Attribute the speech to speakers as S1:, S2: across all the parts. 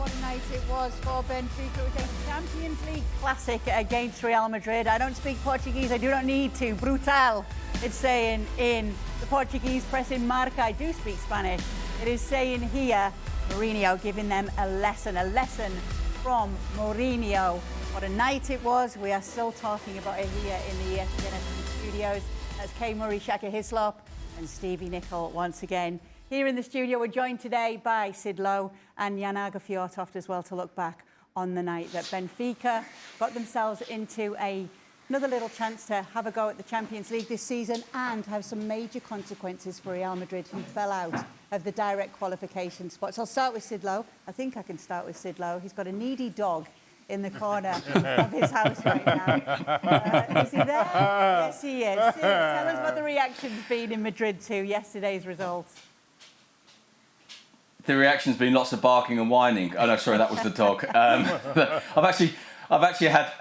S1: What a night it was for Benfica. It was a Champions League classic against Real Madrid. I don't speak Portuguese, I do not need to. Brutal, it's saying in the Portuguese press in Marca. I do speak Spanish. It is saying here, Mourinho giving them a lesson from Mourinho. What a night it was. We are still talking about it here in the ESPN FC studios. That's K. Murray, Shaka Hislop and Stevie Nicol once again. Here in the studio, we're joined today by Sid Lowe and Jan Fjortoft as well to look back on the night that Benfica got themselves into another little chance to have a go at the Champions League this season and have some major consequences for Real Madrid, who fell out of the direct qualification spots. I'll start with Sid Lowe. I think I can start with Sid Lowe. He's got a needy dog in the corner of his house right now. Is he there? Yes, he is. Sid, tell us what the reaction's been in Madrid to yesterday's results.
S2: The reaction's been lots of barking and whining. Oh no, sorry, that was the dog. I've actually had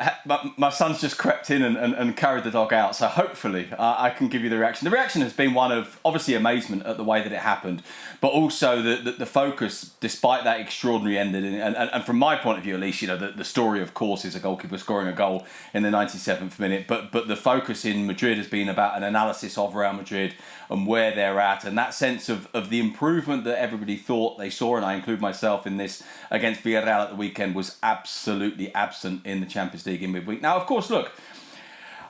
S2: my son's just crept in and carried the dog out. So hopefully I can give you the reaction. The reaction has been one of obviously amazement at the way that it happened, but also the focus, despite that extraordinary ending. And from my point of view, at least, you know, the story of course is a goalkeeper scoring a goal in the 97th minute. But the focus in Madrid has been about an analysis of Real Madrid and where they're at, and that sense of the improvement that everybody thought they saw, and I include myself in this, against Villarreal at the weekend, was absolutely absent in the Champions League in midweek. Now, of course, look,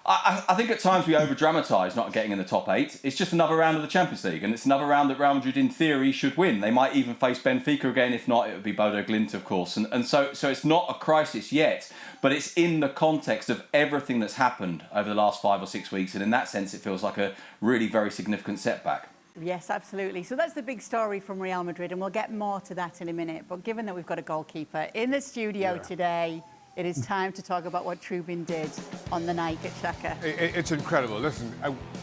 S2: I think at times we over-dramatise not getting in the top 8. It's just another round of the Champions League, and it's another round that Real Madrid, in theory, should win. They might even face Benfica again. If not, it would be Bodo Glimt, of course. And so it's not a crisis yet, but it's in the context of everything that's happened over the last 5 or 6 weeks, and in that sense, it feels like a really very significant setback.
S1: Yes, absolutely. So that's the big story from Real Madrid, and we'll get more to that in a minute. But given that we've got a goalkeeper in the studio today, it is time to talk about what Trubin did on the night at Shaka.
S3: It's incredible. Listen,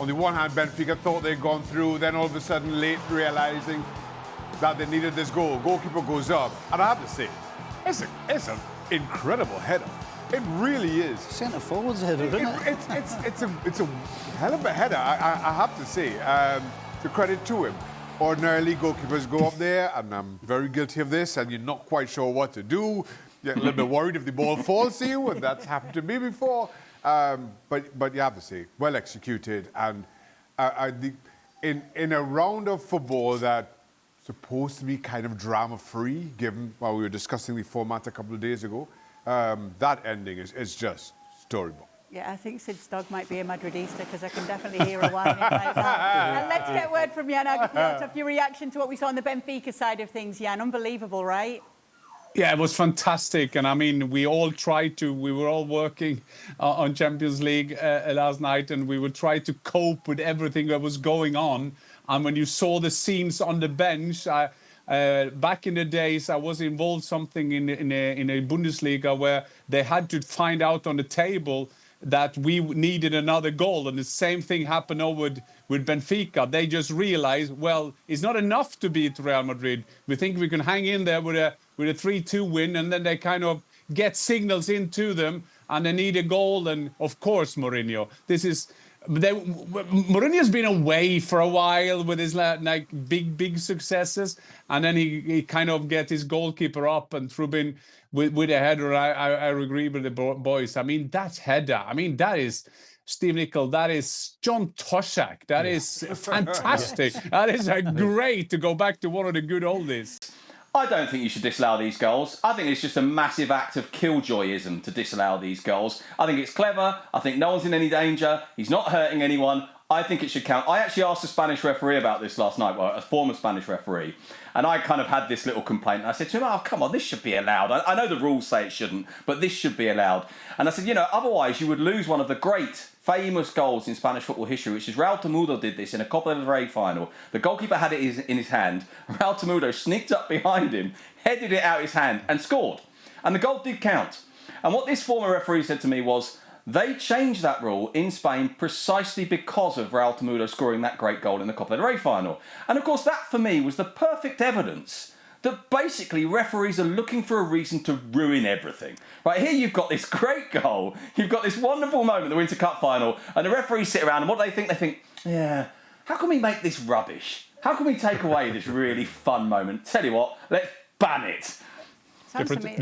S3: on the one hand, Benfica thought they'd gone through, then all of a sudden, late realising that they needed this goal. Goalkeeper goes up, and I have to say, it's an incredible header. It really is.
S4: Centre forward's header, isn't it?
S3: It's a hell of a header, I have to say. To credit to him. Ordinarily, goalkeepers go up there, and I'm very guilty of this, and you're not quite sure what to do. You're a little bit worried if the ball falls to you, and that's happened to me before. But you have to say, well executed, and in a round of football that's supposed to be kind of drama-free, given while we were discussing the format a couple of days ago, that ending is just storybook.
S1: Yeah, I think Sid's dog might be a Madridista, because I can definitely hear a whining like that. And let's get word from Jan Fjortoft, your reaction to what we saw on the Benfica side of things, Jan. Unbelievable, right?
S5: Yeah, it was fantastic. And I mean, we were all working on Champions League last night, and we would try to cope with everything that was going on. And when you saw the scenes on the bench, back in the days, I was involved something in a Bundesliga where they had to find out on the table that we needed another goal, and the same thing happened over with Benfica. They just realized, well, it's not enough to beat Real Madrid. We think we can hang in there with a 3-2 win, and then they kind of get signals into them, and they need a goal. And of course, Mourinho. Mourinho's been away for a while with his like big successes, and then he kind of get his goalkeeper up and Trubin with a header. I agree with the boys. I mean, that header. I mean, that is Steve Nicol. That is John Toshak. That is fantastic. That is great to go back to one of the good oldies.
S2: I don't think you should disallow these goals. I think it's just a massive act of killjoyism to disallow these goals. I think it's clever. I think no one's in any danger. He's not hurting anyone. I think it should count. I actually asked a Spanish referee about this last night, well, a former Spanish referee, and I kind of had this little complaint. I said to him, oh, come on, this should be allowed. I know the rules say it shouldn't, but this should be allowed. And I said, you know, otherwise you would lose one of the great, famous goals in Spanish football history, which is Raul Temudo did this in a Copa del Rey final. The goalkeeper had it in his hand. Raul Temudo sneaked up behind him, headed it out his hand, and scored. And the goal did count. And what this former referee said to me was, they changed that rule in Spain precisely because of Raul Temudo scoring that great goal in the Copa del Rey final. And of course, that for me was the perfect evidence that basically referees are looking for a reason to ruin everything. Right, here you've got this great goal, you've got this wonderful moment, the Winter Cup final, and the referees sit around, and what do they think? They think, yeah, how can we make this rubbish? How can we take away this really fun moment? Tell you what, let's ban it.
S1: Sounds to me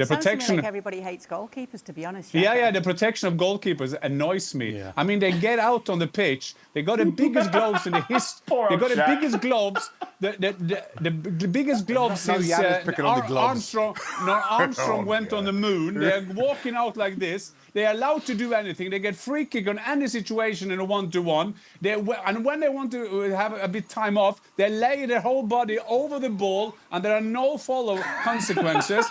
S1: like everybody hates goalkeepers, to be honest.
S5: Yeah,
S1: Shaka.
S5: yeah, the protection of goalkeepers annoys me.
S4: Yeah.
S5: I mean, they get out on the pitch, they got the biggest gloves in the history. They got the biggest gloves, the biggest gloves
S3: Now
S5: since
S3: Yannis picking on the gloves.
S5: Armstrong went on the moon. They're walking out like this. They're allowed to do anything. They get free kick on any situation in a one-to-one. And when they want to have a bit time off, they lay their whole body over the ball, and there are no follow consequences.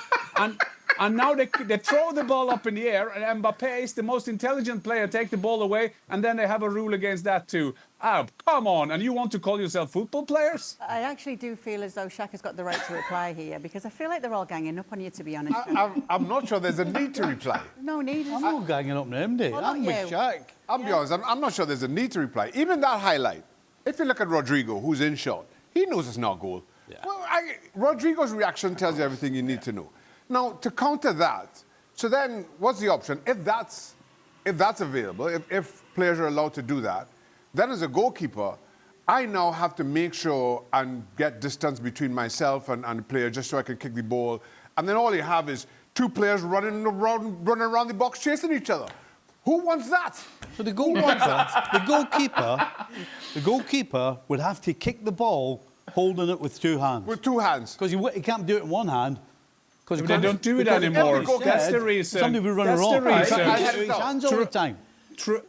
S5: And now they throw the ball up in the air, and Mbappé is the most intelligent player, take the ball away, and then they have a rule against that too. Oh, come on, and you want to call yourself football players?
S1: I actually do feel as though Shaka's got the right to reply here, because I feel like they're all ganging up on you, to be honest.
S3: I'm not sure there's a need to reply.
S1: No need.
S4: I'm not ganging up on him, Dave.
S1: Well,
S4: I'm
S1: not
S4: with
S1: you.
S4: Jack.
S3: I'll be honest, I'm not sure there's a need to reply. Even that highlight, if you look at Rodrigo, who's in shot, he knows it's not goal.
S4: Yeah.
S3: Well, Rodrigo's reaction tells you everything you need to know. Now, to counter that, so then what's the option? If that's available, if players are allowed to do that, then as a goalkeeper, I now have to make sure and get distance between myself and the player just so I can kick the ball. And then all you have is two players running around the box chasing each other. Who wants that?
S4: So the goalkeeper would have to kick the ball holding it with two hands.
S3: With two hands.
S4: Because he can't do it in one hand.
S5: They don't do it anymore. That's the reason.
S4: Somebody will run
S5: That's
S4: around.
S5: the reason.
S4: He his hands all the time.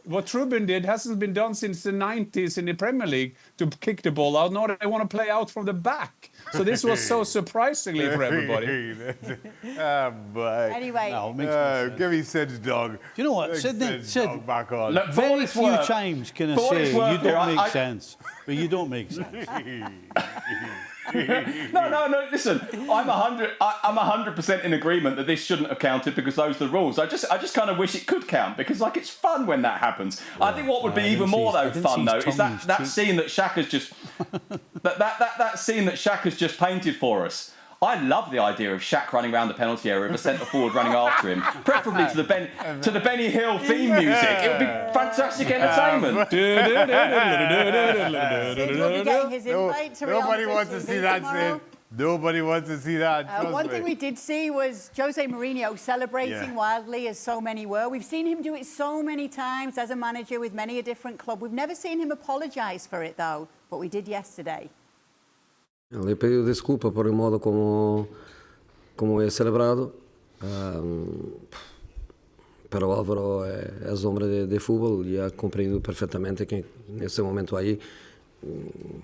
S5: What Trubin did hasn't been done since the 90s in the Premier League to kick the ball out. Now they want to play out from the back. So this was so surprisingly for everybody.
S3: Oh, boy.
S1: Anyway,
S4: No, it makes no sense.
S3: Give me Sid's dog.
S4: Do you know what,
S3: Sid,
S4: Sid,
S3: back on.
S2: Look, for what
S4: very
S2: it's
S4: few
S2: worth-
S4: times can I
S2: for what
S4: say
S2: it's worth
S4: you
S2: here,
S4: don't make
S2: I-
S4: sense. But you don't make sense.
S2: No. Listen, I'm 100% in agreement that this shouldn't have counted because those are the rules. I just kind of wish it could count because like it's fun when that happens. I think what would be even more fun though is that scene that Shaka's just that scene that Shaka's just painted for us. I love the idea of Shaq running around the penalty area with a centre forward running after him, preferably to the Benny Hill theme music. It would be fantastic entertainment.
S1: Sid will be getting his invite to Real
S3: Nobody
S1: Madrid
S3: wants to
S1: TV
S3: see that,
S1: tomorrow.
S3: Sid. Nobody wants to see that.
S1: One thing we did see was Jose Mourinho celebrating wildly, as so many were. We've seen him do it so many times as a manager with many a different club. We've never seen him apologise for it, though, but we did yesterday.
S6: Le he pedido disculpas por el modo como he celebrado, pero Álvaro es hombre de fútbol y ha comprendido perfectamente que nesse momento aí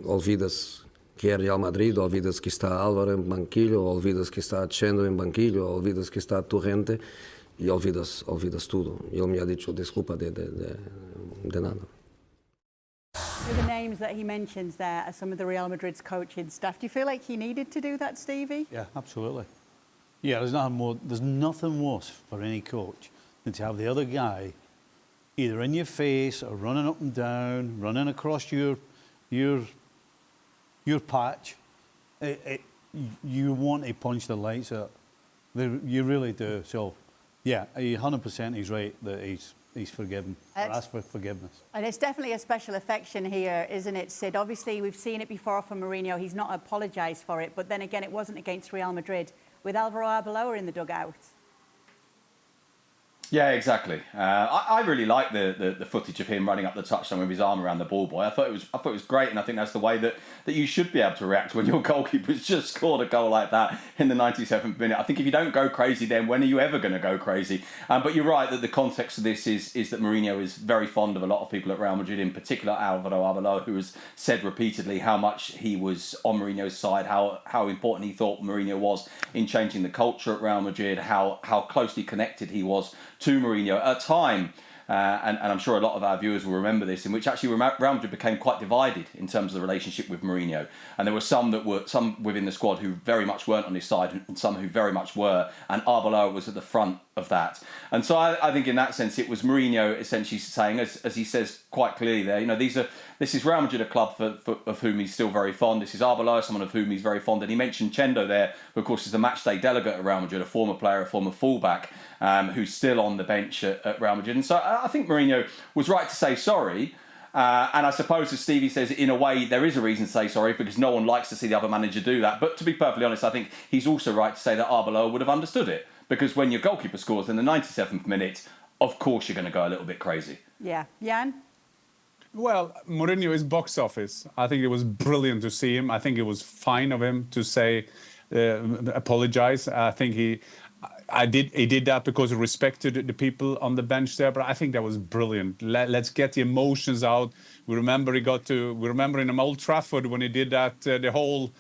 S6: olvidas que é Real Madrid, olvidas que está Álvaro em banquilho, olvidas que está Chendo em banquilho, olvidas que está Torrente e olvidas tudo. Ele me ha dicho desculpa de nada.
S1: The names that he mentions there are some of the Real Madrid's coaching staff. Do you feel like he needed to do that, Stevie?
S4: Yeah, absolutely. Yeah, there's nothing worse for any coach than to have the other guy either in your face or running up and down, running across your patch. You want to punch the lights out. You really do. So, yeah, 100% he's right that he's forgiven, or asked for forgiveness.
S1: And it's definitely a special affection here, isn't it, Sid? Obviously, we've seen it before from Mourinho. He's not apologised for it. But then again, it wasn't against Real Madrid with Alvaro Arbeloa in the dugout.
S2: Yeah, exactly. I really like the footage of him running up the touchline with his arm around the ball boy. I thought it was great, and I think that's the way that you should be able to react when your goalkeeper's just scored a goal like that in the 97th minute. I think if you don't go crazy, then when are you ever going to go crazy? But you're right that the context of this is that Mourinho is very fond of a lot of people at Real Madrid, in particular Alvaro Arbeloa, who has said repeatedly how much he was on Mourinho's side, how important he thought Mourinho was in changing the culture at Real Madrid, how closely connected he was to Mourinho at a time, and I'm sure a lot of our viewers will remember this, in which actually Real Madrid became quite divided in terms of the relationship with Mourinho, and there were some within the squad who very much weren't on his side, and some who very much were, and Arbeloa was at the front of that. And so I think in that sense it was Mourinho essentially saying, as he says quite clearly there, this is Real Madrid, a club of whom he's still very fond. This is Arbeloa, someone of whom he's very fond. And he mentioned Chendo there, who of course is the matchday delegate at Real Madrid, a former player, a former fullback, who's still on the bench at Real Madrid. And so I think Mourinho was right to say sorry. And I suppose, as Stevie says, in a way, there is a reason to say sorry because no one likes to see the other manager do that. But to be perfectly honest, I think he's also right to say that Arbeloa would have understood it. Because when your goalkeeper scores in the 97th minute, of course you're going to go a little bit crazy.
S1: Yeah. Jan?
S5: Well, Mourinho is box office. I think it was brilliant to see him. I think it was fine of him to say, apologize. I think he did that because he respected the people on the bench there. But I think that was brilliant. Let's get the emotions out. We remember in Old Trafford when he did that, the whole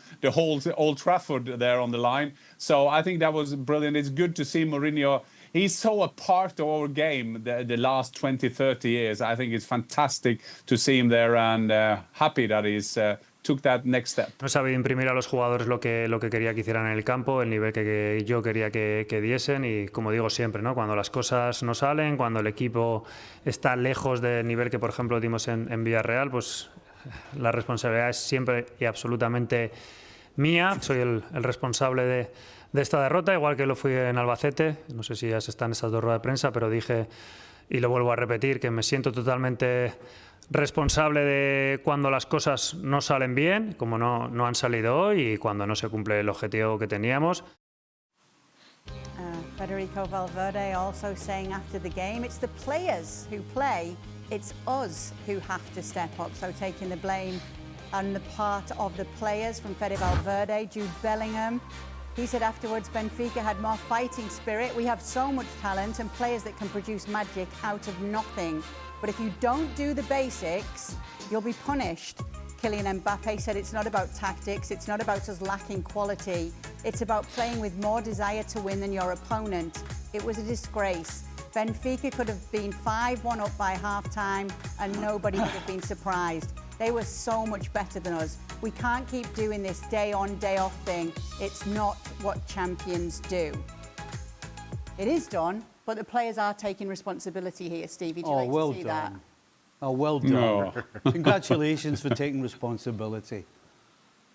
S5: Old Trafford there on the line. So I think that was brilliant. It's good to see Mourinho. He's so a part of our game the last 20, 30 years. I think it's fantastic to see him there and happy that he's took that next step.
S7: No sabe imprimir a los jugadores lo que quería que hicieran en el campo, el nivel que yo quería que diesen y como digo siempre, ¿no? Cuando las cosas no salen, cuando el equipo está lejos del nivel que por ejemplo dimos en Villarreal, pues la responsabilidad es siempre y absolutamente mía. Soy el responsable de esta derrota, igual que lo fui en Albacete. No sé si ya están esas dos ruedas de prensa, pero dije, y lo vuelvo a repetir, que me siento totalmente responsable de cuando las cosas no salen bien, como no han salido hoy, y cuando no se cumple el objetivo que teníamos.
S1: Federico Valverde also saying after the game, it's the players who play, it's us who have to step up. So taking the blame on the part of the players from Fede Valverde, Jude Bellingham. He said afterwards, Benfica had more fighting spirit. We have so much talent and players that can produce magic out of nothing. But if you don't do the basics, you'll be punished. Kylian Mbappe said it's not about tactics, it's not about us lacking quality. It's about playing with more desire to win than your opponent. It was a disgrace. Benfica could have been 5-1 up by half-time and nobody would have been surprised. They were so much better than us. We can't keep doing this day on, day off thing. It's not what champions do. It is done, but the players are taking responsibility here, Stevie. Do you like to see that?
S4: Oh, well done.
S5: No.
S4: Congratulations for taking responsibility.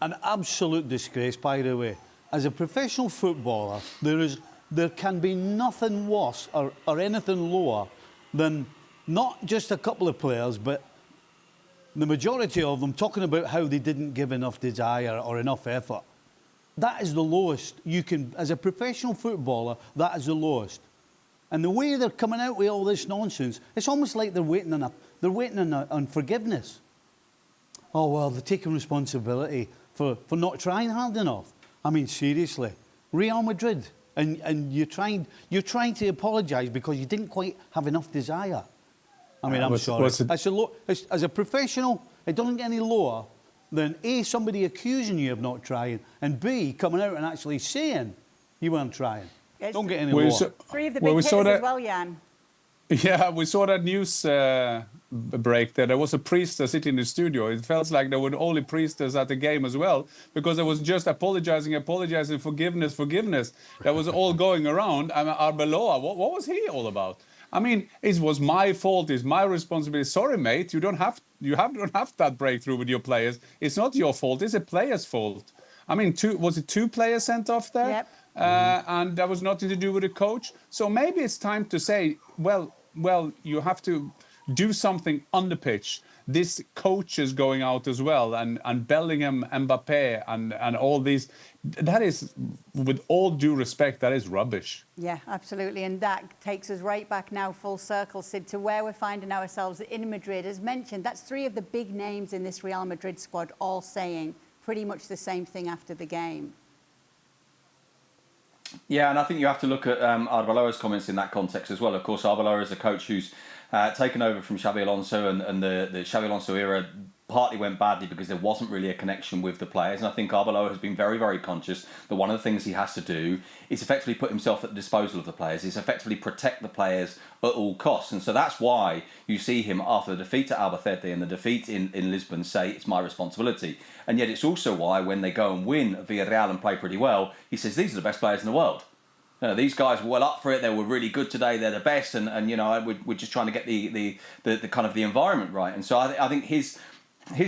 S4: An absolute disgrace, by the way. As a professional footballer, there can be nothing worse or anything lower than not just a couple of players, but the majority of them talking about how they didn't give enough desire or enough effort. That is the lowest you can, as a professional footballer, that is the lowest. And the way they're coming out with all this nonsense, it's almost like they're waiting on forgiveness. Oh, well, they're taking responsibility for not trying hard enough. I mean, seriously, Real Madrid, and you're trying to apologise because you didn't quite have enough desire. I mean, I'm sorry. As a professional, it doesn't get any lower than A, somebody accusing you of not trying, and B, coming out and actually saying you weren't trying. Don't get any lower.
S1: Three of the big hitters as well, Jan.
S5: Yeah, we saw that news break there. There was a priest sitting in the studio. It felt like there were only priests at the game as well, because there was just apologizing, forgiveness. That was all going around. I mean, Arbeloa, what was he all about? I mean, it was my fault. It's my responsibility. Sorry, mate, you don't have that breakthrough with your players. It's not your fault. It's a player's fault. I mean, was it two players sent off there?
S1: Yep.
S5: And that was nothing to do with the coach. So maybe it's time to say, well, you have to do something on the pitch. This coach is going out as well, and Bellingham, Mbappe, and all these. That is, with all due respect, that is rubbish.
S1: Yeah, absolutely. And that takes us right back now, full circle, Sid, to where we're finding ourselves in Madrid. As mentioned, that's three of the big names in this Real Madrid squad all saying pretty much the same thing after the game.
S2: Yeah, and I think you have to look at Arbeloa's comments in that context as well. Of course, Arbeloa is a coach who's taken over from Xabi Alonso, and the Xabi Alonso era partly went badly because there wasn't really a connection with the players. And I think Arbeloa has been very, very conscious that one of the things he has to do is effectively put himself at the disposal of the players, is effectively protect the players at all costs. And so that's why you see him, after the defeat at Albacete and the defeat in Lisbon, say, it's my responsibility. And yet it's also why, when they go and win at Villarreal and play pretty well, he says, these are the best players in the world. You know, these guys were well up for it. They were really good today. They're the best, and you know, we're just trying to get the kind of the environment right. And so I think his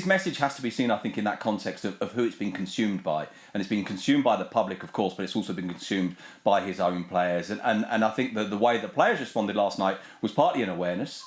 S2: message has to be seen, I think, in that context of who it's been consumed by, and it's been consumed by the public, of course, but it's also been consumed by his own players. And I think the way the players responded last night was partly an awareness.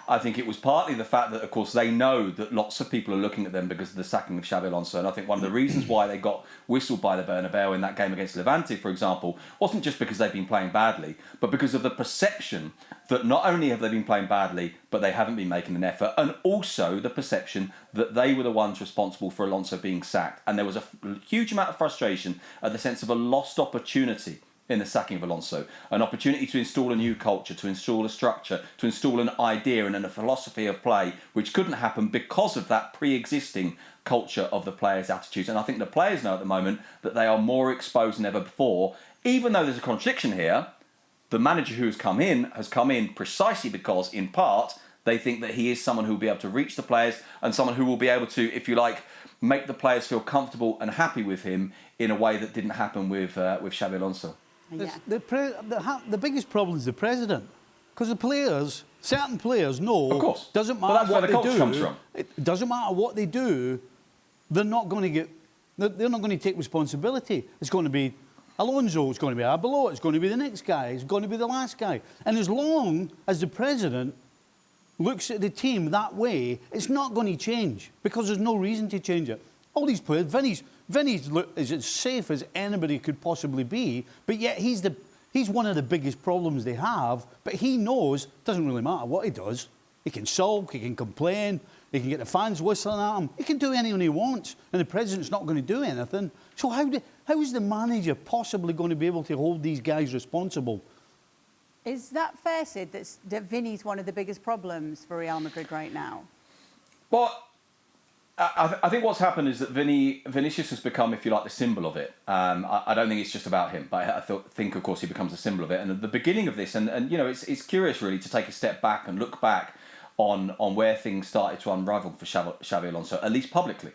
S2: I think it was partly the fact that, of course, they know that lots of people are looking at them because of the sacking of Xabi Alonso. And I think one of the reasons why they got whistled by the Bernabeu in that game against Levante, for example, wasn't just because they've been playing badly, but because of the perception that not only have they been playing badly, but they haven't been making an effort, and also the perception that they were the ones responsible for Alonso being sacked. And there was a huge amount of frustration at the sense of a lost opportunity in the sacking of Alonso, an opportunity to install a new culture, to install a structure, to install an idea and a philosophy of play, which couldn't happen because of that pre-existing culture of the players' attitudes. And I think the players know at the moment that they are more exposed than ever before. Even though there's a contradiction here, the manager who has come in precisely because, in part, they think that he is someone who will be able to reach the players and someone who will be able to, if you like, make the players feel comfortable and happy with him in a way that didn't happen with Xabi Alonso.
S1: Yeah.
S4: The biggest problem is the president, because the players, certain players know,
S2: of course,
S4: doesn't matter what they do.
S2: Comes from.
S4: It doesn't matter what they do. They're not going to get. They're not going to take responsibility. It's going to be Alonso. It's going to be Arbeloa. It's going to be the next guy. It's going to be the last guy. And as long as the president looks at the team that way, it's not going to change because there's no reason to change it. All these players, Vinny's is as safe as anybody could possibly be, but yet he's one of the biggest problems they have. But he knows it doesn't really matter what he does. He can sulk, he can complain, he can get the fans whistling at him. He can do anything he wants, and the president's not going to do anything. So how is the manager possibly going to be able to hold these guys responsible?
S1: Is that fair, Sid, that Vinny's one of the biggest problems for Real Madrid right now?
S2: Well, I think what's happened is that Vinicius has become, if you like, the symbol of it. I don't think it's just about him, but I think, of course, he becomes a symbol of it. And at the beginning of this, and you know, it's curious really to take a step back and look back on where things started to unravel for Xabi Alonso, at least publicly.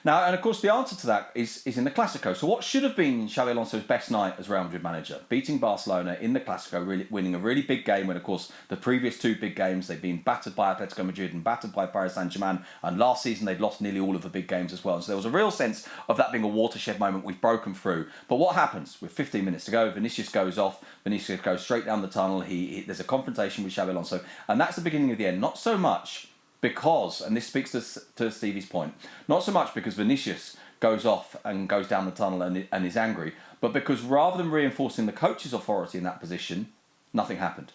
S2: Now, and of course, the answer to that is in the Clásico. So what should have been Xabi Alonso's best night as Real Madrid manager, beating Barcelona in the Clásico, really winning a really big game when, of course, the previous two big games, they've been battered by Atletico Madrid and battered by Paris Saint-Germain, and last season they'd lost nearly all of the big games as well. And so there was a real sense of that being a watershed moment. We've broken through. But what happens? With 15 minutes to go, Vinicius goes off. Vinicius goes straight down the tunnel. There's a confrontation with Xabi Alonso. And that's the beginning of the end. Not so much because, and this speaks to Stevie's point, not so much because Vinicius goes off and goes down the tunnel and is angry, but because rather than reinforcing the coach's authority in that position, nothing happened.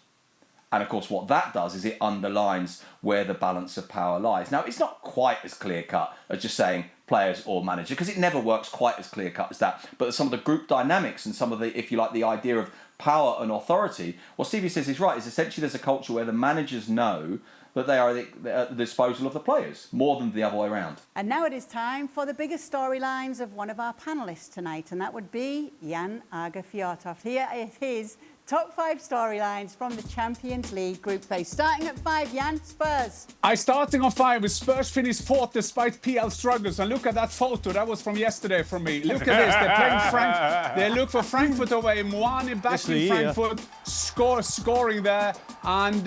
S2: And of course what that does is it underlines where the balance of power lies. Now, it's not quite as clear-cut as just saying players or manager, because it never works quite as clear-cut as that. But some of the group dynamics and some of the, if you like, the idea of power and authority, what Stevie says is right, is essentially there's a culture where the managers know that they are at the disposal of the players, more than the other way around.
S1: And now it is time for the biggest storylines of one of our panellists tonight, and that would be Jan Arge-Fjørtoft. Here are his top 5 storylines from the Champions League Group Phase. Starting at 5, Jan, Spurs.
S5: Starting on 5 with Spurs finished 4th despite PL struggles. And look at that photo. That was from yesterday from me. Look at this. They're playing Frankfurt. They look for Frankfurt away. Muani back in Frankfurt, scoring there. And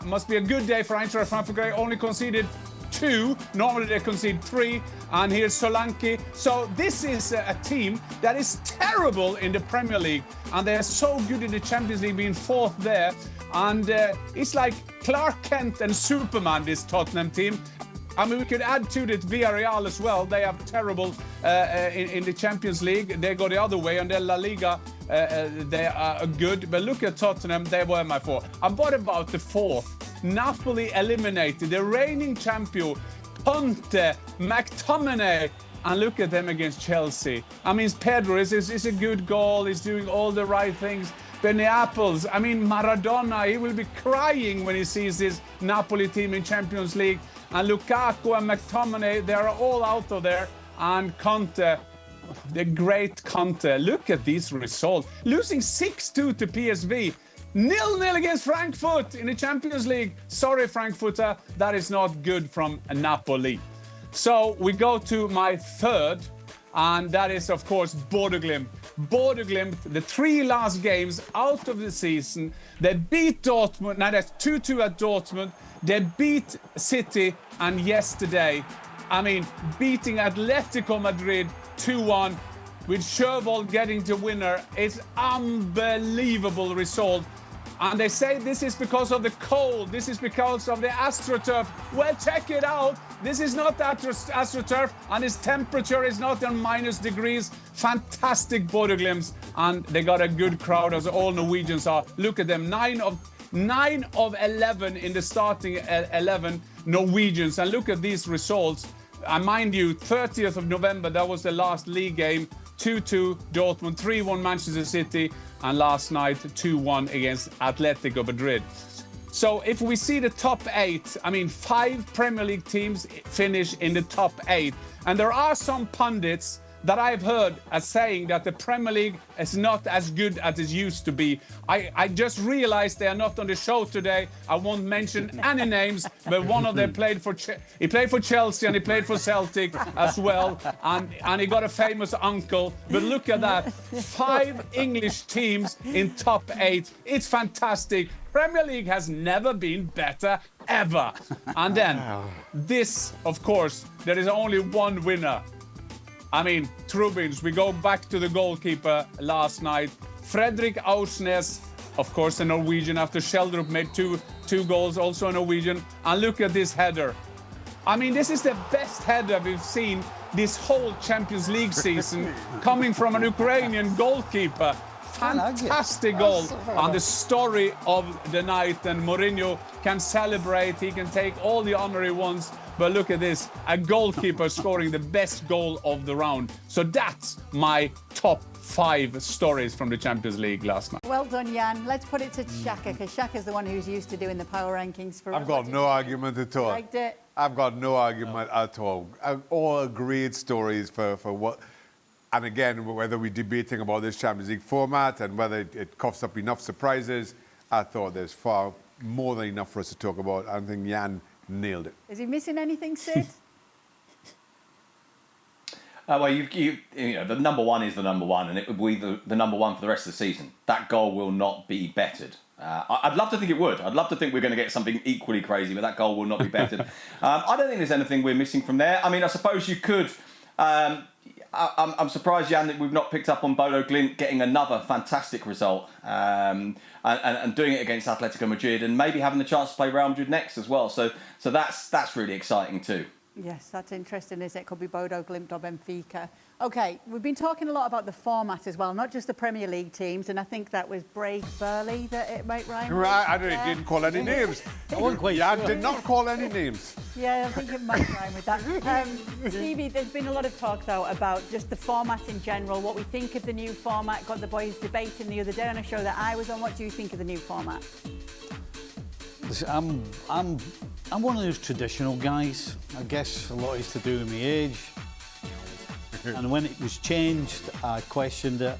S5: must be a good day for Eintracht Frankfurt. They only conceded 2. Normally they concede 3. And here's Solanke. So this is a team that is terrible in the Premier League. And they are so good in the Champions League, being 4th there. And it's like Clark Kent and Superman, this Tottenham team. I mean, we could add to it Villarreal as well. They are terrible in the Champions League. They go the other way. And then La Liga, they are good. But look at Tottenham. They were my 4. And what about the 4th? Napoli eliminated the reigning champion, Conte, McTominay, and look at them against Chelsea. I mean, Pedro is a good goal. He's doing all the right things. But Naples, I mean, Maradona, he will be crying when he sees this Napoli team in Champions League. And Lukaku and McTominay, they are all out of there. And Conte, the great Conte. Look at these results. Losing 6-2 to PSV. 0-0 against Frankfurt in the Champions League. Sorry, Frankfurter, that is not good from Napoli. So we go to my 3rd, and that is, of course, Bodø/Glimt. Bodø/Glimt, the 3 last games out of the season, they beat Dortmund. Now that's 2-2 at Dortmund. They beat City, and yesterday, I mean, beating Atletico Madrid 2-1 with Sherwold getting the winner. It's unbelievable result. And they say this is because of the cold, this is because of the AstroTurf. Well, check it out. This is not AstroTurf, and its temperature is not in minus degrees. Fantastic Bodø Glimt, and they got a good crowd, as all Norwegians are. Look at them, 9 of 11 in the starting 11 Norwegians. And look at these results. And mind you, 30th of November, that was the last league game. 2-2 Dortmund, 3-1 Manchester City, and last night 2-1 against Atletico Madrid. So if we see the top 8, I mean 5 Premier League teams finish in the top 8. And there are some pundits that I've heard as saying that the Premier League is not as good as it used to be. I just realized they are not on the show today. I won't mention any names, but one of them played for Chelsea and he played for Celtic as well, and he got a famous uncle. But look at that, 5 English teams in top 8. It's fantastic. Premier League has never been better, ever. And then this, of course, there is only one winner. I mean, Trubins, we go back to the goalkeeper last night. Fredrik Aursnes, of course, a Norwegian, after Sheldrup made two goals, also a Norwegian. And look at this header. I mean, this is the best header we've seen this whole Champions League season, coming from an Ukrainian goalkeeper. Fantastic goal, and the story of the night, and Mourinho can celebrate, he can take all the honor he wants, but look at this, a goalkeeper scoring the best goal of the round. So that's my top 5 stories from the Champions League last night.
S1: Well done, Jan. Let's put it to Shaka, because Shaka's the one who's used to doing the power rankings for us.
S3: I've got no argument at all.
S1: Liked it?
S3: I've got no argument at all. All great stories for what... And again, whether we're debating about this Champions League format and whether it coughs up enough surprises, I thought there's far more than enough for us to talk about. I think Jan nailed it.
S1: Is he missing anything, Sid?
S2: Well, you know, the number one is the number one, and it would be the number one for the rest of the season. That goal will not be bettered. I'd love to think it would. I'd love to think we're going to get something equally crazy, but that goal will not be bettered. I don't think there's anything we're missing from there. I mean, I suppose you could... I'm surprised, Jan, that we've not picked up on Bodø Glimt getting another fantastic result and doing it against Atletico Madrid, and maybe having the chance to play Real Madrid next as well. So that's really exciting too.
S1: Yes, that's interesting, isn't it? Could be Bodø Glimt or Benfica. OK, we've been talking a lot about the format as well, not just the Premier League teams, and I think that was Brave Burley that it might rhyme with.
S3: Right, I didn't call any names. Jan did not call any names.
S1: Yeah, I think it might rhyme with that. Stevie, there's been a lot of talk, though, about just the format in general, what we think of the new format. Got the boys debating the other day on a show that I was on. What do you think of the new format?
S4: I'm one of those traditional guys. I guess a lot is to do with my age. And when it was changed, I questioned it.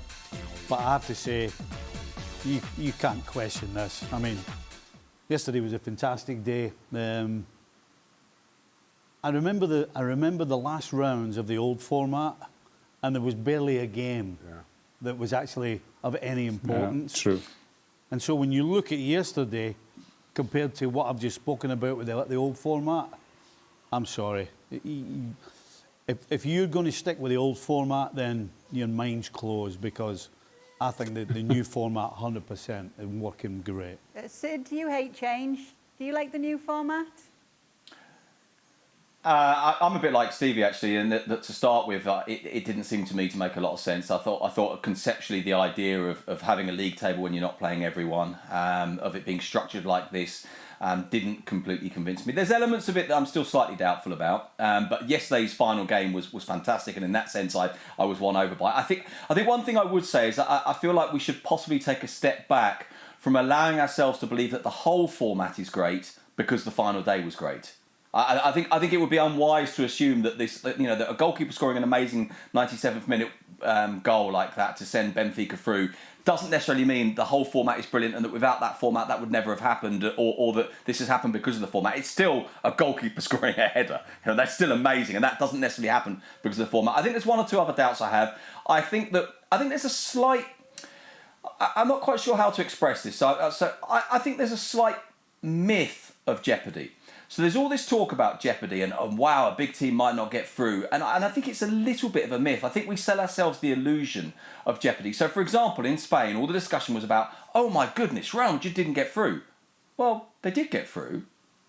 S4: But I have to say, you can't question this. I mean, yesterday was a fantastic day. I remember the last rounds of the old format, and there was barely a game that was actually of any importance.
S5: Yeah, true.
S4: And so when you look at yesterday, compared to what I've just spoken about with the old format, I'm sorry. If you're going to stick with the old format, then your mind's closed, because I think that the new format 100% is working great.
S1: Sid, do you hate change? Do you like the new format?
S2: I'm a bit like Stevie, actually, and that to start with, it didn't seem to me to make a lot of sense. I thought conceptually the idea of having a league table when you're not playing everyone, of it being structured like this, didn't completely convince me. There's elements of it that I'm still slightly doubtful about, but yesterday's final game was fantastic, and in that sense, I was won over by it. I think one thing I would say is that I feel like we should possibly take a step back from allowing ourselves to believe that the whole format is great because the final day was great. I think it would be unwise to assume that that a goalkeeper scoring an amazing 97th minute goal like that to send Benfica through doesn't necessarily mean the whole format is brilliant, and that without that format that would never have happened, or that this has happened because of the format. It's still a goalkeeper scoring a header. That's still amazing, and that doesn't necessarily happen because of the format. I think there's one or two other doubts I have. I think there's a slight... I'm not quite sure how to express this. So I think there's a slight myth of jeopardy. So there's all this talk about jeopardy and wow, a big team might not get through. And I think it's a little bit of a myth. I think we sell ourselves the illusion of jeopardy. So for example, in Spain, all the discussion was about, oh my goodness, Real Madrid didn't get through. Well, they did get through.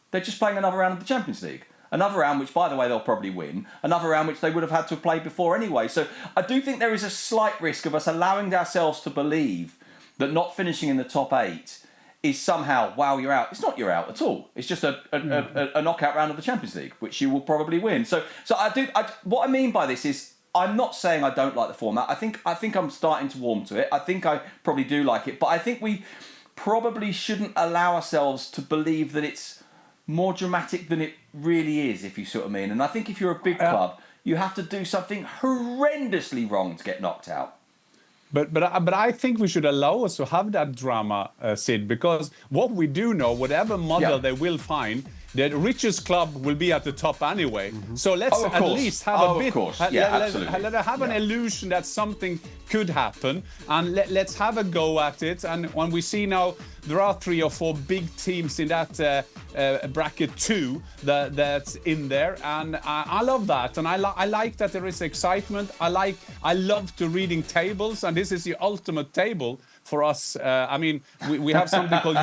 S2: They're just playing another round of the Champions League. Another round which, by the way, they'll probably win. Another round which they would have had to have played before anyway. So I do think there is a slight risk of us allowing ourselves to believe that not finishing in the top 8 is somehow, wow, you're out. It's not you're out at all. It's just a knockout round of the Champions League, which you will probably win. So what I mean by this is, I'm not saying I don't like the format. I think I'm starting to warm to it. I think I probably do like it. But I think we probably shouldn't allow ourselves to believe that it's more dramatic than it really is, if you see what I mean. And I think if you're a big club, you have to do something horrendously wrong to get knocked out.
S5: But I think we should allow us to have that drama, Sid, because what we do know, whatever model they will find, the richest club will be at the top anyway. So let's at least have a bit. Let us have an illusion that something could happen, and let's have a go at it. And when we see now, there are 3 or 4 big teams in that bracket 2 that's in there, and I love that, and I like that there is excitement. I love to reading tables, and this is the ultimate table for us. I mean, we have something called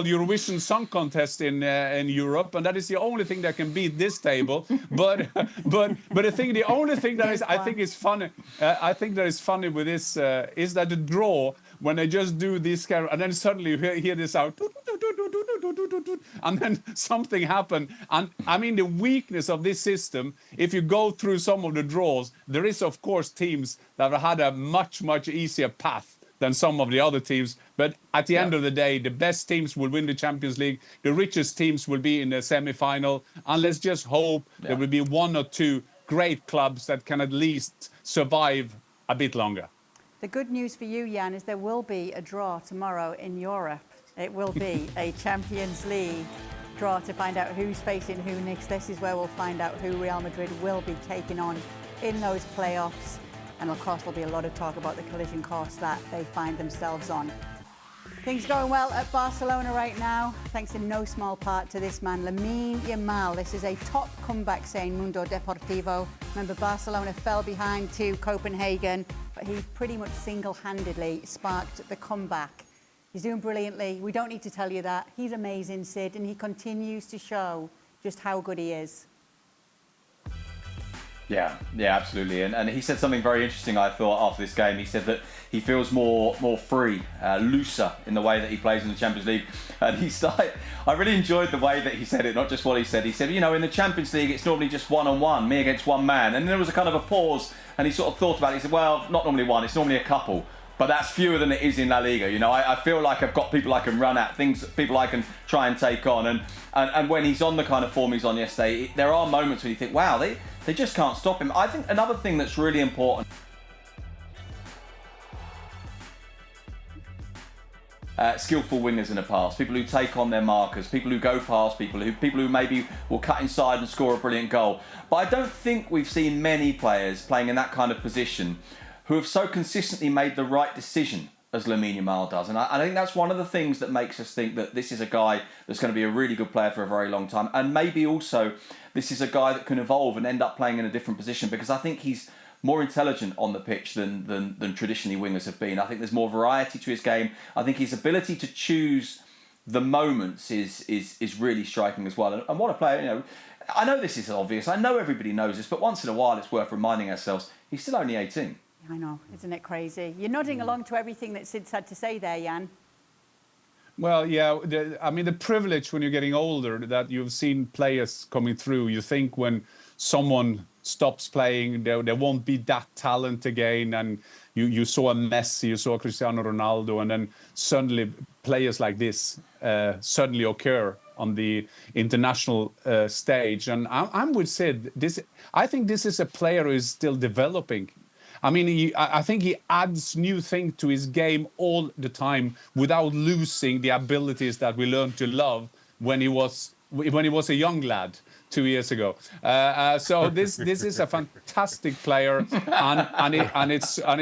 S5: Eurovision Song Contest in Europe, and that is the only thing that can beat this table. But the only thing that I think is funny. I think that is funny with this is that the draw, when they just do this kind of, and then suddenly you hear this out, and then something happened. And I mean, the weakness of this system, if you go through some of the draws, there is of course teams that have had a much easier path than some of the other teams. But at the end of the day, the best teams will win the Champions League. The richest teams will be in the semi-final. And let's just hope there will be 1 or 2 great clubs that can at least survive a bit longer.
S1: The good news for you, Jan, is there will be a draw tomorrow in Europe. It will be a Champions League draw to find out who's facing who next. This is where we'll find out who Real Madrid will be taking on in those playoffs. And of course, there'll be a lot of talk about the collision course that they find themselves on. Things going well at Barcelona right now, thanks in no small part to this man, Lamine Yamal. This is a top comeback, saying Mundo Deportivo. Remember, Barcelona fell behind to Copenhagen, but he pretty much single-handedly sparked the comeback. He's doing brilliantly. We don't need to tell you that. He's amazing, Sid, and he continues to show just how good he is.
S2: Yeah, absolutely. And he said something very interesting, I thought, after this game. He said that he feels more free, looser in the way that he plays in the Champions League. And I really enjoyed the way that he said it, not just what he said. He said, you know, in the Champions League, it's normally just one-on-one, me against one man. And then there was a kind of a pause, and he sort of thought about it. He said, well, not normally one, it's normally a couple. But that's fewer than it is in La Liga. You know, I feel like I've got people I can run at, people I can try and take on. And when he's on the kind of form he's on yesterday, there are moments when you think, wow, they just can't stop him. I think another thing that's really important, skillful wingers in the past, people who take on their markers, people who go past people who maybe will cut inside and score a brilliant goal. But I don't think we've seen many players playing in that kind of position who have so consistently made the right decision as Lamine Yamal does. And I think that's one of the things that makes us think that this is a guy that's going to be a really good player for a very long time. And maybe also this is a guy that can evolve and end up playing in a different position, because I think he's more intelligent on the pitch than traditionally wingers have been. I think there's more variety to his game. I think his ability to choose the moments is really striking as well. And what a player, you know, I know this is obvious. I know everybody knows this, but once in a while it's worth reminding ourselves he's still only 18.
S1: I know, isn't it crazy? You're nodding along to everything that Sid's had to say there, Jan.
S5: Well, yeah, I mean, the privilege when you're getting older that you've seen players coming through. You think when someone stops playing, there won't be that talent again. And you saw a Messi, you saw Cristiano Ronaldo, and then suddenly players like this suddenly occur on the international stage. And I'm with Sid. I think this is a player who is still developing. I mean, I think he adds new things to his game all the time without losing the abilities that we learned to love when he was a young lad 2 years ago. So this is a fantastic player, and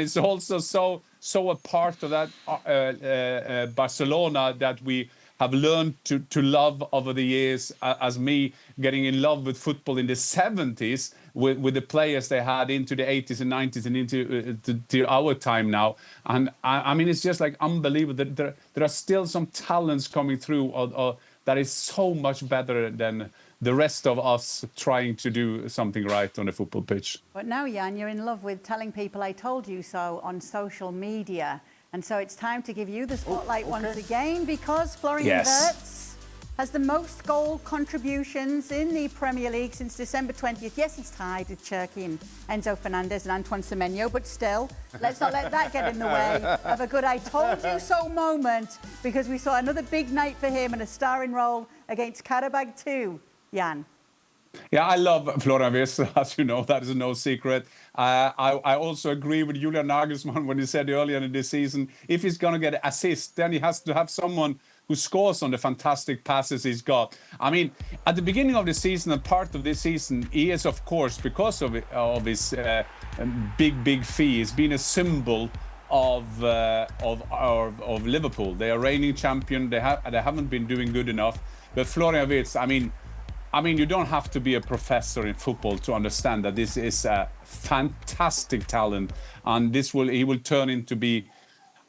S5: it's also so a part of that Barcelona that we have learned to love over the years, as me getting in love with football in the 70s with the players they had into the 80s and 90s and into to our time now. And I mean, it's just like unbelievable that there are still some talents coming through that is so much better than the rest of us trying to do something right on a football pitch.
S1: But now, Jan, you're in love with telling people I told you so on social media. And so it's time to give you the spotlight once again, because Florian Wirtz has the most goal contributions in the Premier League since December 20th. Yes, he's tied with Cherki and Enzo Fernandez and Antoine Semenyo, but still, let's not let that get in the way of a good I told you so moment, because we saw another big night for him and a starring role against Karabag too, Jan.
S5: Yeah, I love Florian Wirtz, as you know, that is no secret. I also agree with Julian Nagelsmann when he said earlier in this season, if he's going to get an assist, then he has to have someone who scores on the fantastic passes he's got. I mean, at the beginning of the season and part of this season, he is, of course, because of his big fee, he's been a symbol of Liverpool. They are reigning champion. They haven't been doing good enough. But Florian Wirtz, I mean, you don't have to be a professor in football to understand that this is a fantastic talent, and he will turn into be,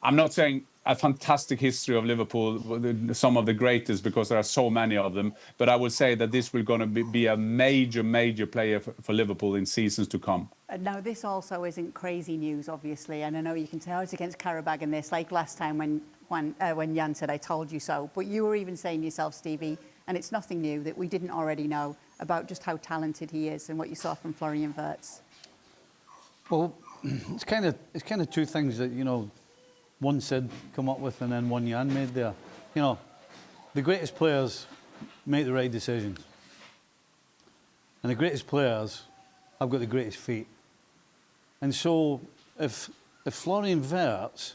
S5: I'm not saying a fantastic history of Liverpool, some of the greatest, because there are so many of them, but I would say that this will going to be a major player for Liverpool in seasons to come.
S1: Now, this also isn't crazy news, obviously, and I know you can say, it's against Karabag in this, like last time when Jan said, I told you so, but you were even saying yourself, Stevie, and it's nothing new that we didn't already know about just how talented he is and what you saw from Florian Wirtz.
S4: Well, it's kind of two things that, you know, one Sid come up with and then one Jan made there. You know, the greatest players make the right decisions. And the greatest players have got the greatest feet. And so if Florian Wirtz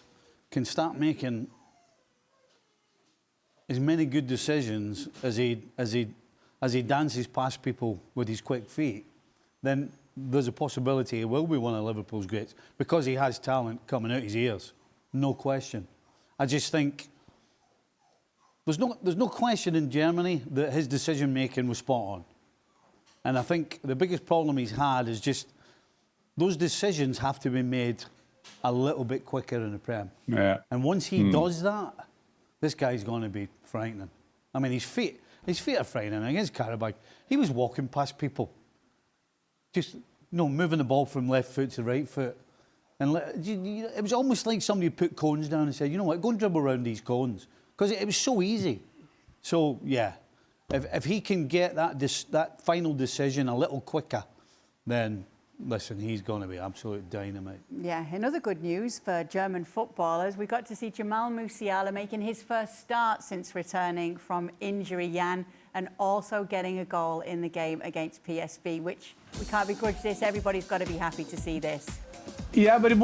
S4: can start making as many good decisions as he dances past people with his quick feet, then there's a possibility he will be one of Liverpool's greats, because he has talent coming out his ears, no question. I just think there's no question in Germany that his decision making was spot on, and I think the biggest problem he's had is just those decisions have to be made a little bit quicker in the Prem.
S5: Yeah.
S4: And once he does that, this guy's going to be frightening. I mean, his feet are frightening. Against Karabag, he was walking past people, just moving the ball from left foot to right foot, and it was almost like somebody put cones down and said, you know what, go and dribble around these cones, because it was so easy. So yeah, if he can get that final decision a little quicker, then listen, he's going to be absolute dynamite.
S1: Yeah, another good news for German footballers. We got to see Jamal Musiala making his first start since returning from injury, Jan, and also getting a goal in the game against PSV, which we can't begrudge this. Everybody's got to be happy to see this.
S5: Yeah, but it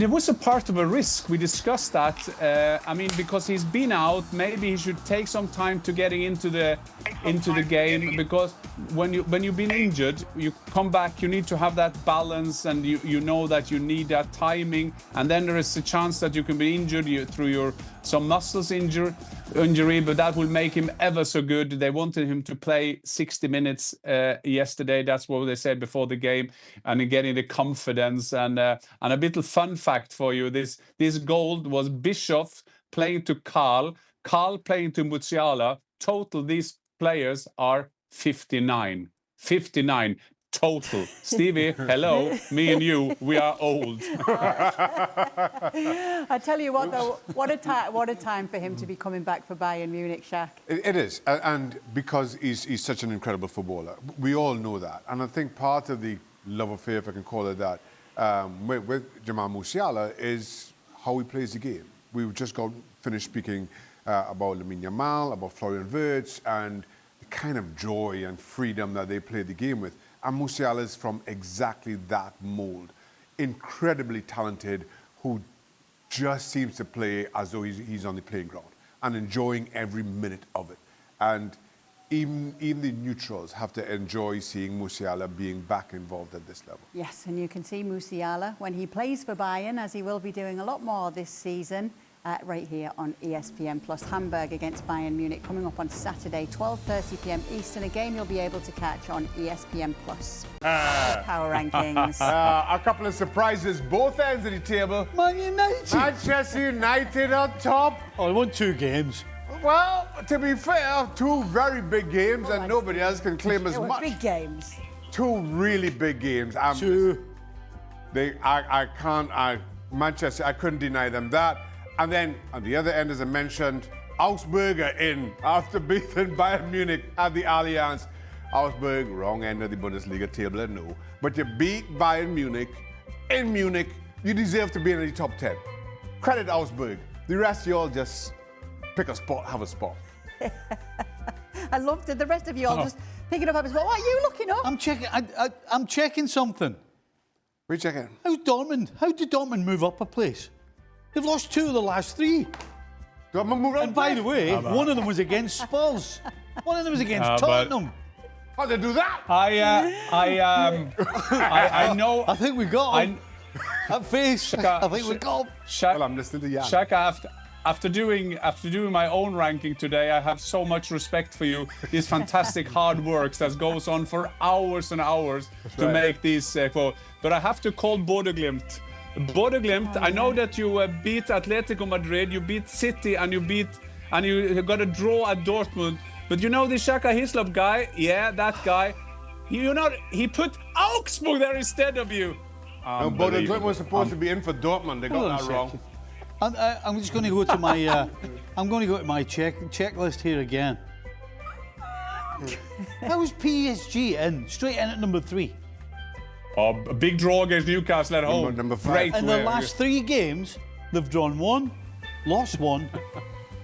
S5: was a part of a risk. We discussed that. I mean, because he's been out, maybe he should take some time to getting into the game. Because when you've been injured, you come back. You need to have that balance, and you know that you need that timing. And then there is a chance that you can be injured through some muscles injury, but that will make him ever so good. They wanted him to play 60 minutes yesterday. That's what they said before the game, and getting the confidence. And a little fun fact for you: this goal was Bischoff playing to Karl playing to Musiala. Total, these players are 59. 59. Total. Stevie, hello, me and you, we are old.
S1: I tell you what, though, what a time for him to be coming back for Bayern Munich, Shaq.
S3: It is, and because he's such an incredible footballer. We all know that. And I think part of the love affair, if I can call it that, with Jamal Musiala is how he plays the game. We've just finished speaking about Lamine Yamal, about Florian Wirtz, and the kind of joy and freedom that they play the game with. And Musiala is from exactly that mold. Incredibly talented, who just seems to play as though he's on the playing ground and enjoying every minute of it. And even the neutrals have to enjoy seeing Musiala being back involved at this level.
S1: Yes, and you can see Musiala when he plays for Bayern, as he will be doing a lot more this season. right here on ESPN Plus. Hamburg against Bayern Munich coming up on Saturday, 12:30 p.m. Eastern. A game you'll be able to catch on ESPN Plus. Power rankings.
S3: A couple of surprises, both ends of the table.
S4: Man United.
S3: Manchester United on top.
S4: Oh, I won 2 games.
S3: Well, to be fair, 2 very big games, and nobody else can claim as
S1: They were
S3: much.
S1: big games.
S3: 2 really big games.
S4: 2.
S3: Manchester, I couldn't deny them that. And then on the other end, as I mentioned, Augsburg are in after beating Bayern Munich at the Allianz. Augsburg, wrong end of the Bundesliga table, I know. But you beat Bayern Munich in Munich, you deserve to be in the top 10. Credit Augsburg. The rest, you all just pick a spot, have a spot.
S1: I loved it. The rest of you all just picking up. What are you looking up?
S4: I'm checking something.
S3: We checking.
S4: How did Dortmund move up a place? They've lost 2 of the last 3.
S3: Dortmund move up.
S4: And by the way, one of them was against Spurs. One of them was against Tottenham.
S3: How'd they do that?
S5: I know.
S4: I think we got him. That face.
S5: Shaka,
S4: I think we got him.
S3: Well, I'm listening to Jan.
S5: Shaka, after doing my own ranking today, I have so much respect for you. This fantastic hard work that goes on for hours and hours to make these. But I have to call Bodø Glimt. Bodø Glimt. I know that you beat Atletico Madrid, you beat City, and you got a draw at Dortmund. But you know the Shaka Hislop guy? Yeah, that guy. He put Augsburg there instead of you.
S3: No, Bodø Glimt was supposed to be in for Dortmund. They got that wrong.
S4: I'm just going to go to my. I'm going to go to my checklist here again. How was PSG in? Straight in at number 3.
S5: Oh, a big draw against Newcastle at home.
S3: Number 5.
S5: Great.
S4: In the last 3 games, they've drawn 1, lost 1,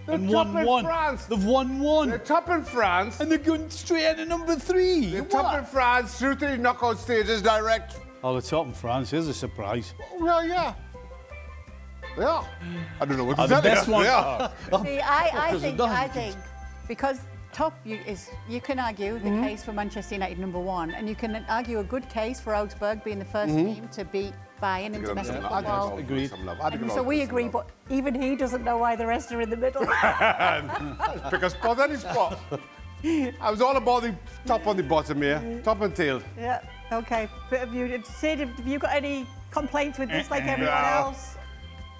S4: and won 1.
S3: France.
S4: They've won 1.
S3: They're top in France.
S4: And they're going straight into number 3.
S3: They're top in France, through to the knockout stages direct.
S4: Oh, the top in France. Here's a surprise.
S3: Well, yeah. They are. I don't know what to
S5: The
S3: tell
S5: best
S3: you.
S5: one.
S3: They are.
S1: See, I think because you can argue the case for Manchester United number 1, and you can argue a good case for Augsburg being the first team to beat Bayern in domestic football.
S4: Agreed.
S1: And so we agree, but even he doesn't know why the rest are in the middle.
S3: Pick a spot, any spot. I was all about the top and the bottom here, top and tail.
S1: Yeah. Okay. Bit of you. Sid, have you got any complaints with this, like everyone
S3: No.
S1: else?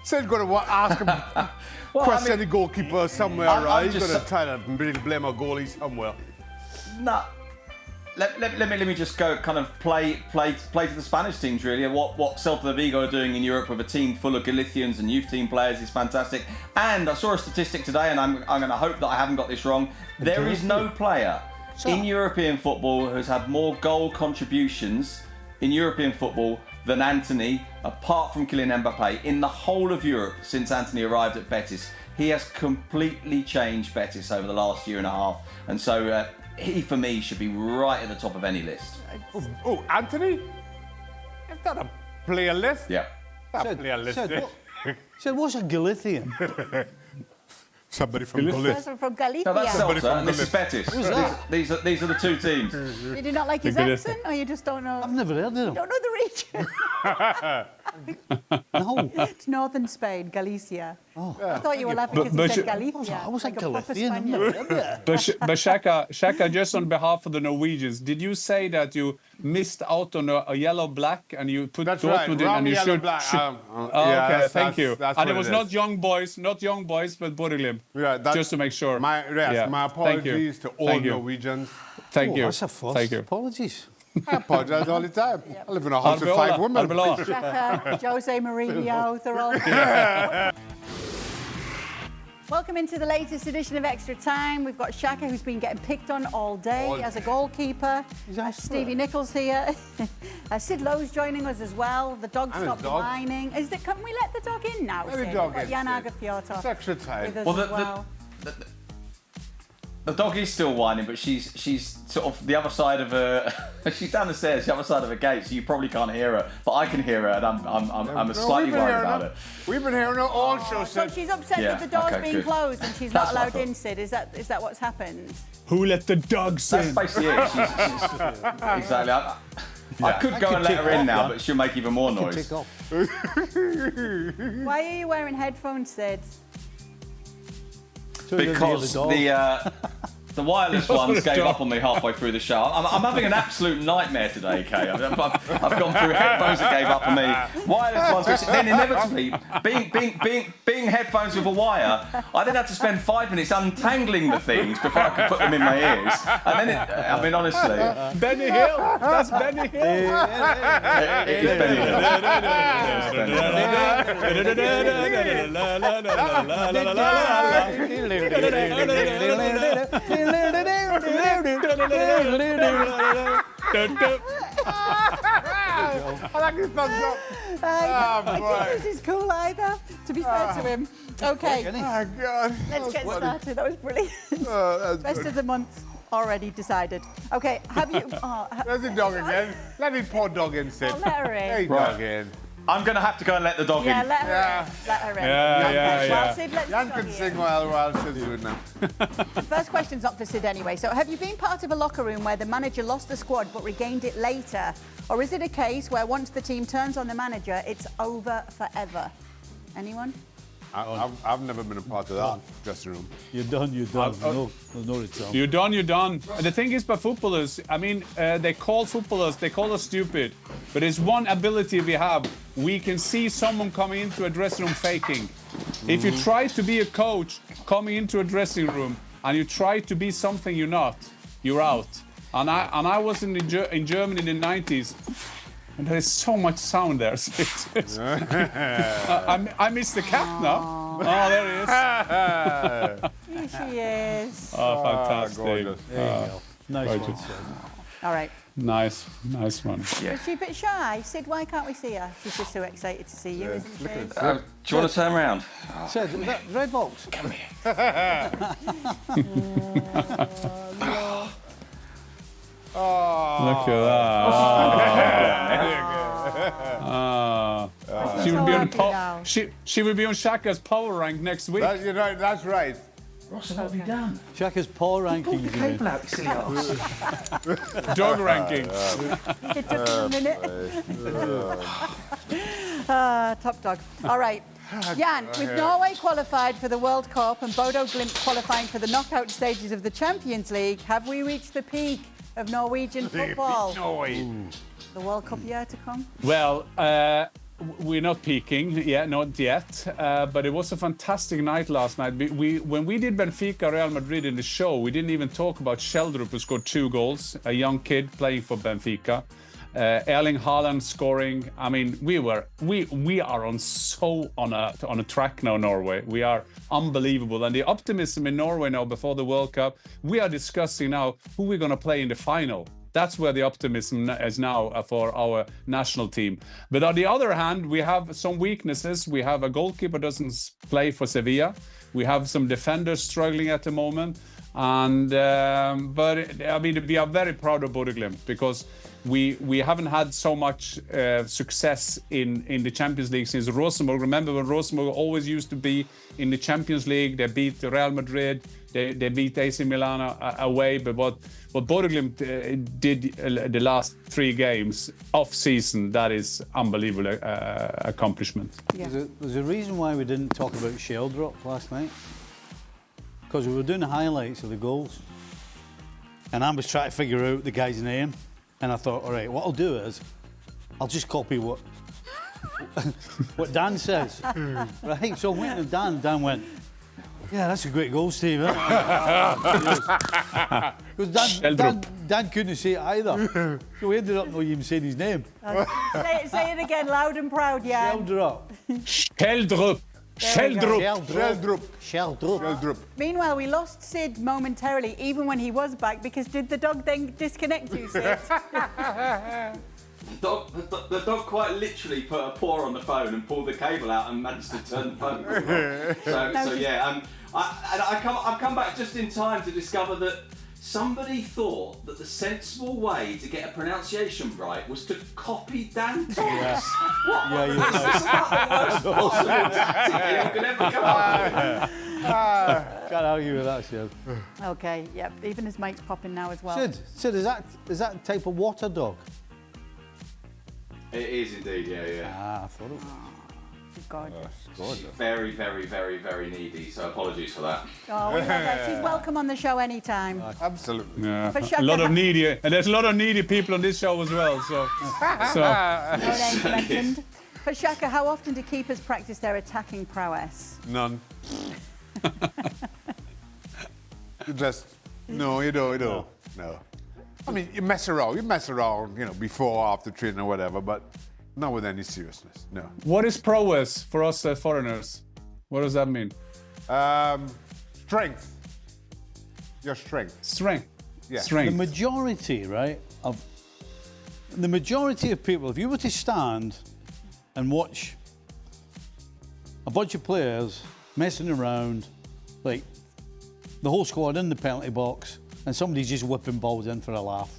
S3: Sid's going to ask him, question the goalkeeper somewhere, right? He's
S2: just-
S3: going to try to blame a goalie somewhere.
S2: No. Let me just go kind of play to the Spanish teams really. What Celta de Vigo are doing in Europe with a team full of Galicians and youth team players is fantastic. And I saw a statistic today, and I'm going to hope that I haven't got this wrong. There is no player in European football who has had more goal contributions in European football than Anthony, apart from Kylian Mbappe, in the whole of Europe since Anthony arrived at Betis. He has completely changed Betis over the last year and a half, and so he, for me, should be right at the top of any list.
S3: Oh, Anthony? Is that a player list?
S2: Yeah.
S3: That player list.
S4: So what's a Galician?
S3: Somebody from Galicia.
S1: Person from Galicia.
S2: No, that's
S3: Somebody
S2: Celta,
S3: from
S2: and this is Betis.
S4: that?
S2: These are the two teams.
S1: Did you not like his accent, or you just don't know?
S4: I've never heard of him.
S1: Don't know the region.
S4: No.
S1: It's northern Spain, Galicia. Oh. I thought you were laughing because you
S5: but
S1: said
S5: you-
S1: Galicia.
S4: I was like
S1: a proper
S4: Galician. I've
S1: Spaniard.
S4: never heard of it.
S5: But Shaka, just on behalf of the Norwegians, did you say that you missed out on a yellow-black and you put
S3: That's
S5: Dortmund
S3: right,
S5: in
S3: wrong
S5: and you
S3: yellow
S5: should...
S3: black.
S5: Oh,
S3: Yeah,
S5: okay,
S3: that's-
S5: thank you.
S3: that's
S5: And
S3: what
S5: it was
S3: it
S5: not
S3: is.
S5: young boys, but Bodø Glimt.
S3: Yeah, that-
S5: Just to make sure.
S3: My
S5: Thank you.
S3: apologies to all
S5: Thank you.
S3: Norwegians.
S5: Thank
S4: Oh,
S5: you.
S4: that's a first.
S5: Thank you.
S4: Apologies.
S3: I apologize all the time. I live in a house with 5 women.
S5: Arbeloa.
S1: Shaka, Jose Mourinho, they're all... Welcome into the latest edition of Extra Time. We've got Shaka, who's been getting picked on all day as a goalkeeper. Stevie Nichols here. Sid Lowe's joining us as well. The dog
S3: And his
S1: stopped
S3: dog.
S1: whining. Can we let the dog in now,
S3: Let the
S1: Sid?
S3: dog
S1: We've got
S3: in,
S1: Jan
S3: Sid.
S1: Agerfjord
S3: It's extra time.
S1: with us
S2: Well,
S1: as well.
S2: The dog is still whining, but she's sort of the other side of her. She's down the stairs, the other side of a gate, so you probably can't hear her. But I can hear her, and I'm
S3: No,
S2: slightly
S3: we've been
S2: worried
S3: hearing
S2: about
S3: her.
S2: it.
S3: We've been hearing her all show,
S1: So
S3: Sid.
S1: she's upset
S2: Yeah,
S1: that the door's
S2: okay,
S1: being
S2: good.
S1: closed and she's
S2: That's
S1: not
S2: what I
S1: allowed in,
S2: thought.
S1: Sid. Is that what's happened?
S5: Who let the dogs
S2: That's
S5: in?
S2: basically it. She's exactly. I could go and let her in now, but she'll make even more noise.
S4: Take off.
S1: Why are you wearing headphones, Sid?
S4: So he doesn't hear
S2: Because
S4: dog.
S2: the wireless ones gave up on me halfway through the show. I'm having an absolute nightmare today, Kay. I've gone through headphones that gave up on me. Wireless ones, which then inevitably, being headphones with a wire, I then had to spend 5 minutes untangling the things before I could put them in my ears. And then, I mean, honestly,
S5: Benny Hill. That's Benny Hill.
S2: it is Benny Hill.
S3: I like his thumbs up.
S1: I
S3: boy.
S1: think this is cool either, to be fair to him. Okay,
S3: Oh, God.
S1: let's get started. That was brilliant.
S3: That's
S1: Best
S3: good.
S1: of the month already decided. Okay, have you...
S3: There's the dog again. Let me poor dog in, Sid.
S1: Oh, let her in.
S3: Hey,
S2: Right.
S3: dog in.
S2: I'm going to have to go and let the dog
S1: Yeah,
S2: in.
S1: let her
S3: Yeah.
S1: in. Let her in.
S5: Yeah,
S1: Okay,
S5: yeah,
S1: well,
S5: yeah.
S1: Sid, let's
S3: Jan
S1: start
S3: can
S1: here.
S3: sing while Sid's doing that.
S1: First question's not for Sid anyway. So have you been part of a locker room where the manager lost the squad but regained it later? Or is it a case where once the team turns on the manager, it's over forever? Anyone?
S3: I've never been a part of that dressing room.
S4: You're done, you're done. No, there's no return.
S5: You're done, you're done. The thing is, by footballers, I mean, they call us stupid. But there's one ability we have. We can see someone coming into a dressing room faking. If you try to be a coach coming into a dressing room and you try to be something you're not, you're out. And I was in Germany in the 90s. And there is so much sound there. I miss the cat now. Oh, there he is.
S1: Here she is.
S5: Oh, fantastic.
S3: gorgeous.
S4: There you go. Nice
S5: Right.
S4: one, Sid.
S1: All right.
S5: Nice one.
S1: Is she a bit shy? Sid, why can't we see her? She's just so excited to see you, isn't she?
S2: Do you want to turn around?
S4: Sid, is that red box?
S2: Come here.
S5: Look at that. She will be on
S1: So happy now.
S5: she will be on Shaka's power rank next week.
S3: That's right.
S2: Ross, what have you done?
S4: Shaka's paw rankings. You mean?
S2: out, you silly ass.
S5: Dog ranking.
S1: It took a minute. Top dog. All right. Jan, with Norway qualified for the World Cup and Bodo Glimt qualifying for the knockout stages of the Champions League, have we reached the peak of Norwegian football? The World Cup year to come?
S5: Well, we're not peaking, not yet. But it was a fantastic night last night. When we did Benfica Real Madrid in the show, we didn't even talk about Sheldrup, who scored 2 goals, a young kid playing for Benfica. Erling Haaland scoring. I mean, we are on a track now, Norway. We are unbelievable, and the optimism in Norway now before the World Cup. We are discussing now who we're going to play in the final. That's where the optimism is now for our national team. But on the other hand, we have some weaknesses. We have a goalkeeper doesn't play for Sevilla. We have some defenders struggling at the moment. And but I mean, we are very proud of Bodo Glimt because we haven't had so much success in the Champions League since Rosenborg. Remember when Rosenborg always used to be in the Champions League? They beat Real Madrid, they beat AC Milan away. But what Bodo Glimt did the last 3 games off season, that is unbelievable accomplishment.
S1: Yeah.
S4: There's a reason why we didn't talk about Sheldrup last night. Because we were doing the highlights of the goals. And I was trying to figure out the guy's name. And I thought, all right, what I'll do is, I'll just copy what Dan says. Right, so I went to Dan. Dan went, yeah, that's a great goal, Steve. Because Dan couldn't say it either. So we ended up not even saying his name.
S1: Say it again, loud and proud, Jan.
S4: Sheldrup.
S5: Sheldrup. Sheldrup.
S4: Sheldrup.
S1: Meanwhile, we lost Sid momentarily, even when he was back, because did the dog then disconnect you, Sid?
S2: The dog quite literally put a paw on the phone and pulled the cable out and managed to turn the phone on. So yeah, I've come back just in time to discover that somebody thought that the sensible way to get a pronunciation right was to copy Dan Thomas.
S4: Yeah.
S2: What?
S4: Yeah,
S2: This is not the worst possible tactic you could ever come up with.
S4: Can't argue with that, Sid.
S1: Okay, yep. Even his mic's popping now as well.
S4: Sid, is that the type of water dog?
S2: It is indeed, yeah.
S4: Ah, I thought it was.
S1: Gorgeous.
S2: Very, very, very, very needy, so apologies for that.
S1: Oh, we love her. She's welcome on the show anytime.
S3: Absolutely.
S5: Yeah.
S1: But Shaka,
S5: A lot of needy, and there's a lot of needy people on this show as well. So
S1: no names mentioned. But Shaka, how often do keepers practice their attacking prowess?
S3: None. You just no, you don't. No. I mean, you mess around, before, after training or whatever, but not with any seriousness. No.
S5: what is prowess for us foreigners? What does that mean?
S3: Strength. Your strength.
S5: Strength.
S3: Yeah.
S4: The
S5: Strength.
S4: majority, right, of people, if you were to stand and watch a bunch of players messing around, like the whole squad in the penalty box, and somebody's just whipping balls in for a laugh,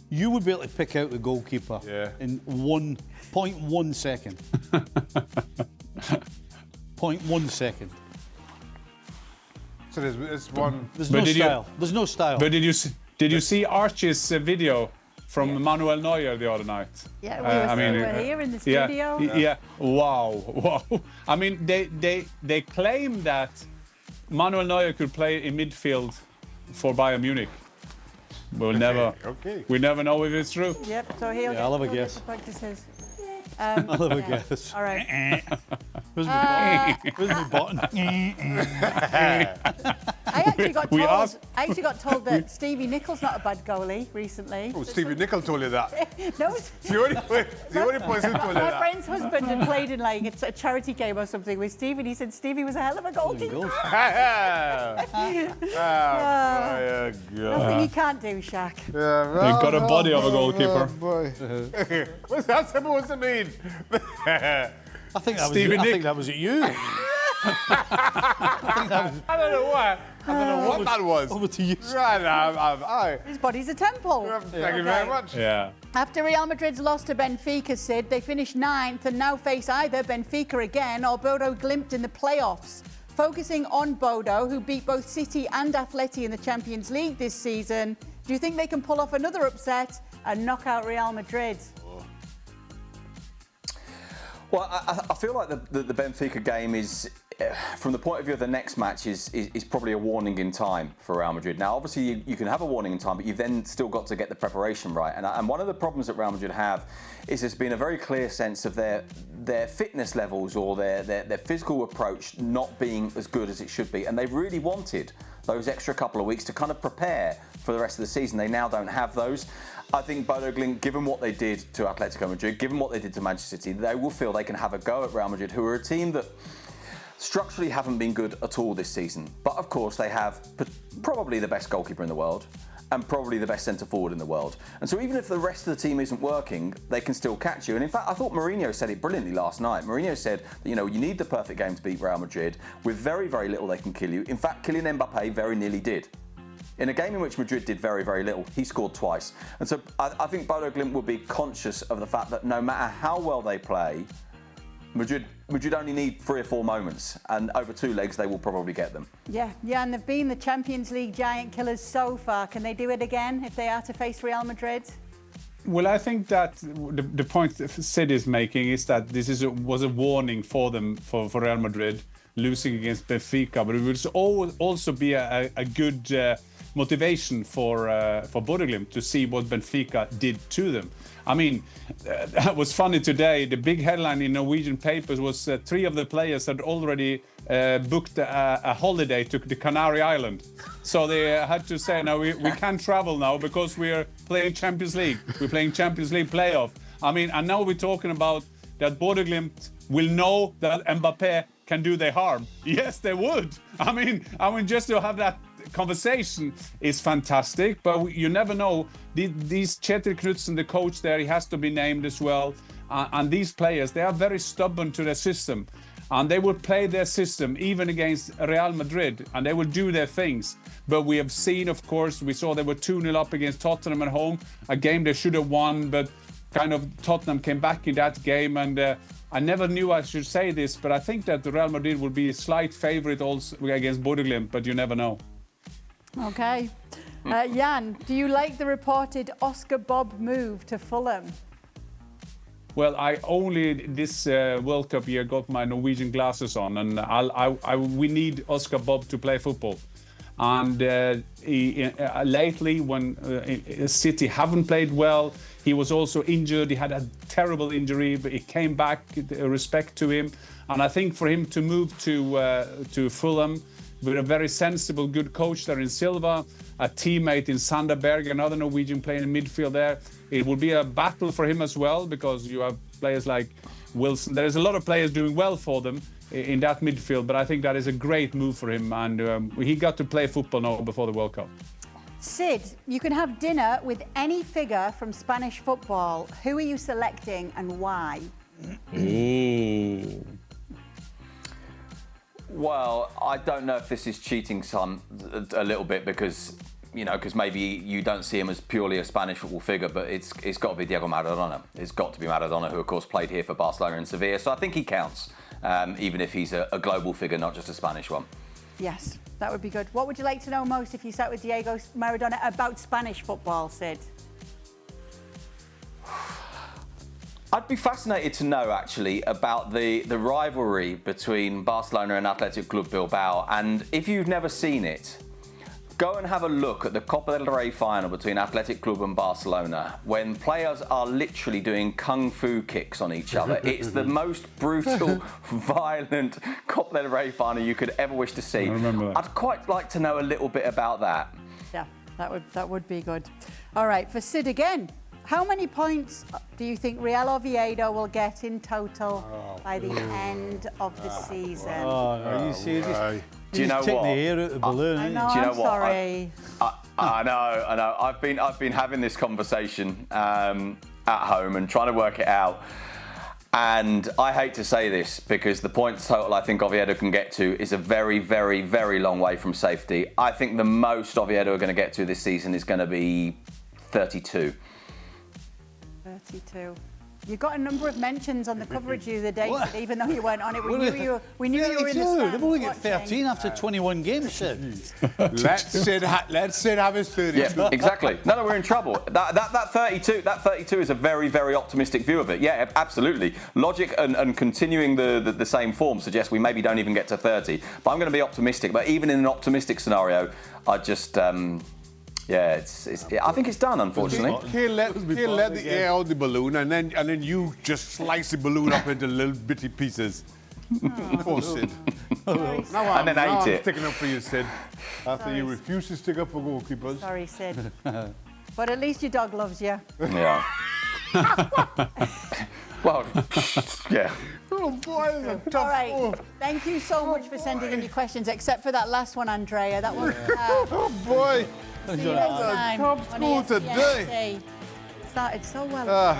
S4: you would be able to pick out the goalkeeper in 1.1 second. 0.1 second.
S3: So there's one.
S4: There's no style. There's no style.
S5: But did you see Archie's video from Manuel Neuer the other night?
S1: Yeah, we were here in the studio.
S5: Yeah. Wow. I mean, they claim that Manuel Neuer could play in midfield for Bayern Munich. We never know if it's true.
S1: Yep, so
S4: I'll have a guess.
S1: to practice his.
S4: I'll have a guess.
S1: All right.
S4: Where's my button?
S1: I actually got told that Stevie Nichol's not a bad goalie recently.
S3: Oh, Stevie Nicol told you that.
S1: No,
S3: The only person who told you
S1: my
S3: that.
S1: friend's husband had played in like a charity game or something with Stevie, and he said Stevie was a hell of a goalkeeper. Nothing he can't do, Shaq.
S5: He got a body of a goalkeeper.
S3: What's that supposed to mean?
S4: I think that was at you.
S3: I don't know what that was.
S4: Over to you.
S3: Right,
S1: His body's a temple.
S3: thank you very much.
S5: Yeah.
S1: After Real Madrid's loss to Benfica, Sid, they finished 9th and now face either Benfica again or Bodo Glimt in the playoffs. Focusing on Bodo, who beat both City and Atleti in the Champions League this season, do you think they can pull off another upset and knock out Real Madrid?
S2: Well, I feel like the Benfica game is, from the point of view of the next match, is probably a warning in time for Real Madrid. Now, obviously, you can have a warning in time, but you've then still got to get the preparation right. And one of the problems that Real Madrid have is there's been a very clear sense of their fitness levels or their physical approach not being as good as it should be. And they've really wanted those extra couple of weeks to kind of prepare for the rest of the season. They now don't have those. I think Bodo Glimt, given what they did to Atletico Madrid, given what they did to Manchester City, they will feel they can have a go at Real Madrid, who are a team that structurally haven't been good at all this season. But of course, they have probably the best goalkeeper in the world and probably the best centre forward in the world. And so even if the rest of the team isn't working, they can still catch you. And in fact, I thought Mourinho said it brilliantly last night. Mourinho said that, you need the perfect game to beat Real Madrid. With very, very little, they can kill you. In fact, Kylian Mbappe very nearly did. In a game in which Madrid did very, very little, he scored twice. And so I think Bodo Glimt will be conscious of the fact that no matter how well they play, Madrid only need 3 or 4 moments, and over 2 legs they will probably get them.
S1: Yeah, and they've been the Champions League giant killers so far. Can they do it again if they are to face Real Madrid?
S5: Well, I think that the point Sid is making is that this was a warning for them, for Real Madrid, losing against Benfica, but it will also be a good motivation for Bodo Glimt to see what Benfica did to them. I mean, that was funny today. The big headline in Norwegian papers was 3 of the players had already booked a holiday to the Canary Island. So they had to say, no, we can't travel now because we're playing Champions League. We're playing Champions League playoff. I mean, and now we're talking about that Bodo Glimt will know that Mbappe can do their harm. Yes, they would. I mean, just to have that conversation is fantastic, but you never know. These Kjetil Knutsen, the coach there, he has to be named as well. And these players, they are very stubborn to their system. And they will play their system even against Real Madrid, and they will do their things. But we have seen, of course, we saw they were 2-0 up against Tottenham at home, a game they should have won, but kind of Tottenham came back in that game. And I never knew I should say this, but I think that the Real Madrid will be a slight favourite also against Bodo Glimt, but you never know.
S1: Okay. Jan, do you like the reported Oscar Bob move to Fulham?
S5: Well, I only this World Cup year got my Norwegian glasses on, and we need Oscar Bob to play football. And lately, when City haven't played well, he was also injured. He had a terrible injury, but he came back. Respect to him, and I think for him to move to Fulham with a very sensible, good coach there in Silva, a teammate in Sanderberg, another Norwegian player in midfield there, it will be a battle for him as well, because you have players like Wilson. There's a lot of players doing well for them in that midfield, but I think that is a great move for him, and he got to play football now before the World Cup.
S1: Sid, you can have dinner with any figure from Spanish football. Who are you selecting and why?
S2: Well, I don't know if this is cheating, son, a little bit, because maybe you don't see him as purely a Spanish football figure, but it's got to be Diego Maradona. It's got to be Maradona, who of course played here for Barcelona and Sevilla. So I think he counts, even if he's a global figure, not just a Spanish one.
S1: Yes, that would be good. What would you like to know most if you sat with Diego Maradona about Spanish football, Sid?
S2: I'd be fascinated to know, actually, about the rivalry between Barcelona and Athletic Club Bilbao. And if you've never seen it, go and have a look at the Copa del Rey final between Athletic Club and Barcelona, when players are literally doing kung fu kicks on each other. It's the most brutal, violent Copa del Rey final you could ever wish to see.
S5: I remember that.
S2: I'd quite like to know a little bit about that.
S1: Yeah, that would be good. All right, for Sid again. How many points do you think Real Oviedo will get in total by the end of the season?
S4: Are you serious?
S2: Do you know
S4: Take
S2: what?
S4: the air out of the balloon.
S1: I know,
S2: Do you know
S1: I'm
S2: what?
S1: sorry.
S2: I know. I've been having this conversation at home and trying to work it out. And I hate to say this, because the points total I think Oviedo can get to is a very, very, very long way from safety. I think the most Oviedo are going to get to this season is going to be 32.
S1: 32. You got a number of mentions on the coverage the other day, even though you weren't on it. We knew you were in the stands.
S4: They've only got
S1: watching.
S4: 13 after 21 games, Sid.
S3: Let Sid have his 32.
S2: Yeah, exactly. No, we're in trouble. That 32 is a very, very optimistic view of it. Yeah, absolutely. Logic and continuing the same form suggests we maybe don't even get to 30. But I'm going to be optimistic. But even in an optimistic scenario, I just... I think it's done, unfortunately.
S3: He'll let the air out the balloon, and then you just slice the balloon up into little bitty pieces. Poor Sid. Now I'm sticking up for you, Sid. After you refuse to stick up for goalkeepers.
S1: Sorry, Sid. But at least your dog loves you.
S2: Yeah. Well, yeah.
S3: Oh boy, that's a tough.
S1: All right. Thank you so much for sending in your questions, except for that last one, Andrea. That was.
S3: Oh boy.
S1: See you next time
S3: Top
S1: on
S3: school
S1: ESPN
S3: today.
S1: FC. Started so well.